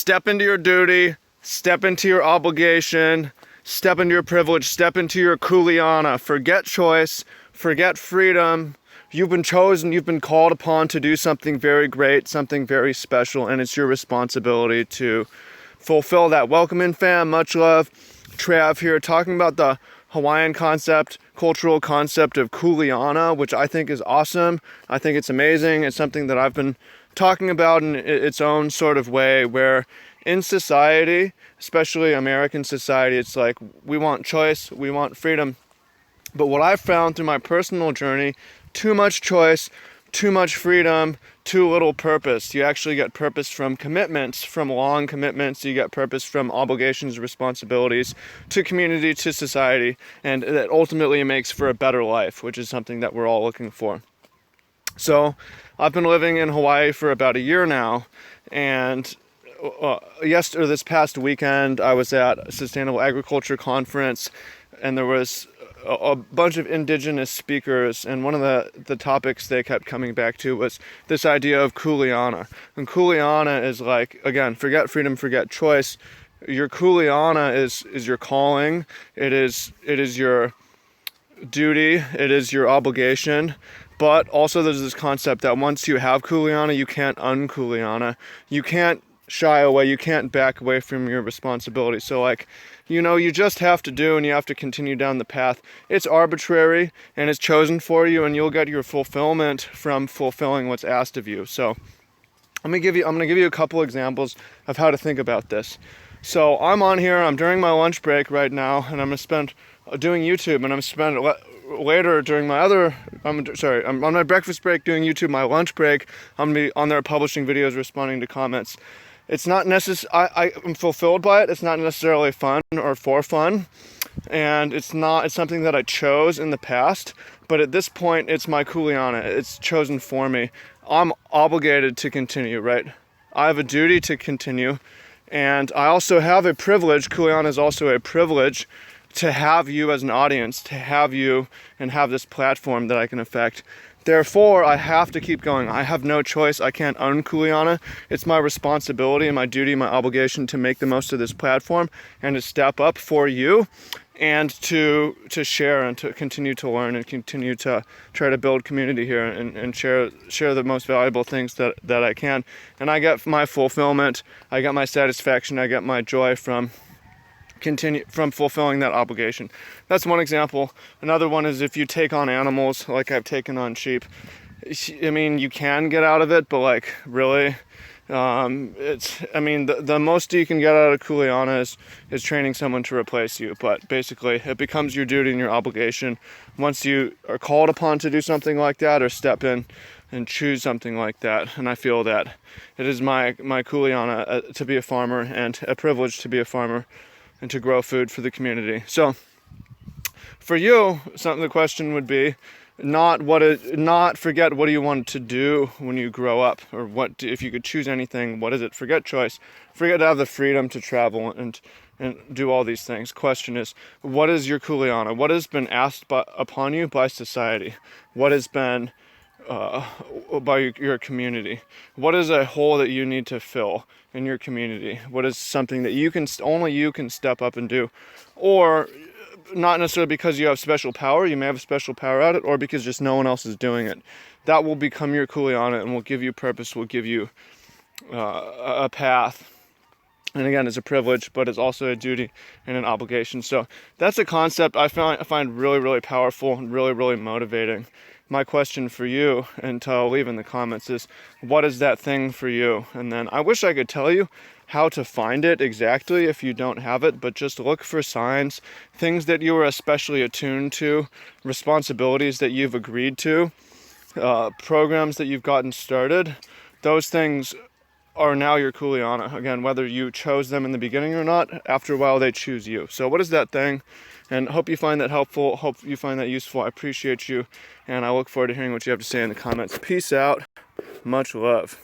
step into your duty, step into your obligation, step into your privilege, step into your Kuleana. Forget choice, forget freedom. You've been chosen, you've been called upon to do something very great, something very special, and it's your responsibility to fulfill that. Welcome in, fam. Much love. Trav here, talking about the Hawaiian concept, cultural concept of Kuleana, which I think is awesome. I think it's amazing. It's something that I've been talking about in its own sort of way, where in society, especially American society, it's like we want choice, we want freedom. But what I've found through my personal journey, too much choice, too much freedom, too little purpose. You actually get purpose from commitments, from long commitments. You get purpose from obligations, responsibilities to community, to society, and that ultimately makes for a better life, which is something that we're all looking for. So I've been living in Hawaii for about a year now, and this past weekend I was at a sustainable agriculture conference, and there was a bunch of indigenous speakers, and one of the topics they kept coming back to was this idea of Kuleana. And Kuleana is like, again, forget freedom, forget choice. Your Kuleana is your calling. It is your duty. It is your obligation. But also there's this concept that once you have Kuleana, you can't un-Kuleana. You can't shy away. You can't back away from your responsibility. So you just have to do, and you have to continue down the path. It's arbitrary, and it's chosen for you, and you'll get your fulfillment from fulfilling what's asked of you. So I'm going to give you a couple examples of how to think about this. So I'm on here, I'm during my lunch break right now, and I'm going to spend doing YouTube, and I'm going to spend later during my I'm on my breakfast break doing YouTube. My lunch break, I'm going to be on there publishing videos, responding to comments. It's not I am fulfilled by it. It's not necessarily fun or for fun, and it's something that I chose in the past, but at this point it's my Kuleana. It's chosen for me. I'm obligated to continue, right? I have a duty to continue, and I also have a privilege. Kuleana is also a privilege to have you as an audience, to have you and have this platform that I can affect. Therefore, I have to keep going. I have no choice. I can't un-Kuleana. It's my responsibility and my duty, my obligation to make the most of this platform and to step up for you and to share and to continue to learn and continue to try to build community here and share the most valuable things that I can. And I get my fulfillment, I get my satisfaction, I get my joy from fulfilling that obligation. That's one example. Another one is if you take on animals, like I've taken on sheep. I mean, you can get out of it, but really, the most you can get out of Kuleana is training someone to replace you. But basically, it becomes your duty and your obligation once you are called upon to do something like that or step in and choose something like that. And I feel that it is my Kuleana to be a farmer, and a privilege to be a farmer and to grow food for the community. So for you, the question would be not forget what do you want to do when you grow up, or if you could choose anything, what is it? Forget choice. Forget to have the freedom to travel and do all these things. Question is, what is your Kuleana? What has been asked upon you by society? What has been by your community? What is a hole that you need to fill in your community? What is something that only you can step up and do? Or not necessarily because you have special power, you may have a special power at it, or because just no one else is doing it. That will become your Kuleana and will give you purpose, will give you a path. And again, it's a privilege, but it's also a duty and an obligation. So that's a concept I find really, really powerful and really, really motivating. My question for you, and I'll leave in the comments, is what is that thing for you? And then I wish I could tell you how to find it exactly if you don't have it, but just look for signs, things that you are especially attuned to, responsibilities that you've agreed to, programs that you've gotten started. Those things are now your Kuleana. Again, whether you chose them in the beginning or not, after a while they choose you. So what is that thing? And hope you find that helpful, hope you find that useful. I appreciate you, and I look forward to hearing what you have to say in the comments. Peace out. Much love.